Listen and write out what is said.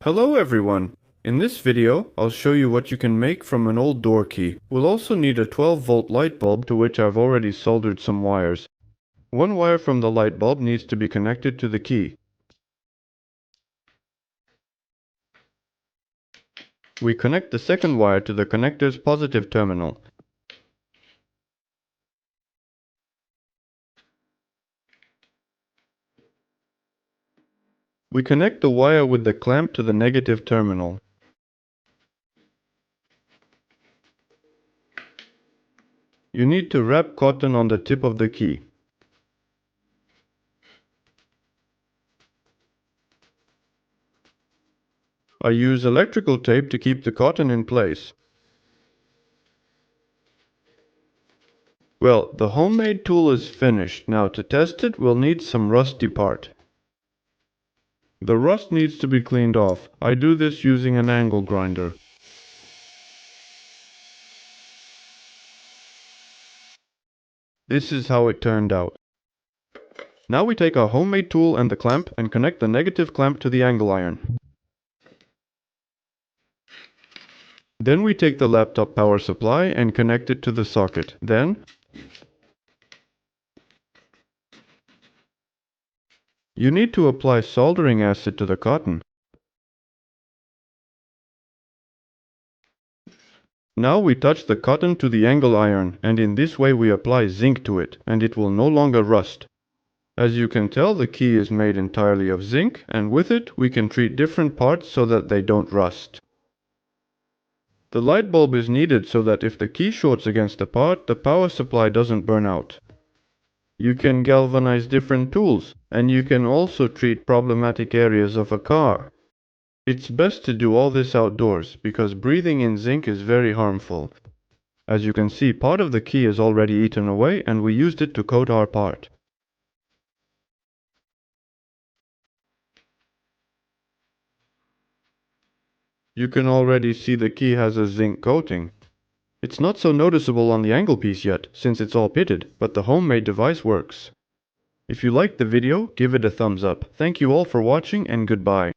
Hello everyone! In this video, I'll show you what you can make from an old door key. We'll also need a 12-volt light bulb to which I've already soldered some wires. One wire from the light bulb needs to be connected to the key. We connect the second wire to the connector's positive terminal. We connect the wire with the clamp to the negative terminal. You need to wrap cotton on the tip of the key. I use electrical tape to keep the cotton in place. Well, the homemade tool is finished. Now to test it, we'll need some rusty part. The rust needs to be cleaned off. I do this using an angle grinder. This is how it turned out. Now we take our homemade tool and the clamp and connect the negative clamp to the angle iron. Then we take the laptop power supply and connect it to the socket. Then you need to apply soldering acid to the cotton. Now we touch the cotton to the angle iron, and in this way we apply zinc to it, and it will no longer rust. As you can tell, the key is made entirely of zinc, and with it we can treat different parts so that they don't rust. The light bulb is needed so that if the key shorts against a part, the power supply doesn't burn out. You can galvanize different tools, and you can also treat problematic areas of a car. It's best to do all this outdoors, because breathing in zinc is very harmful. As you can see, part of the key is already eaten away, and we used it to coat our part. You can already see the key has a zinc coating. It's not so noticeable on the angle piece yet, since it's all pitted, but the homemade device works. If you liked the video, give it a thumbs up. Thank you all for watching, and goodbye.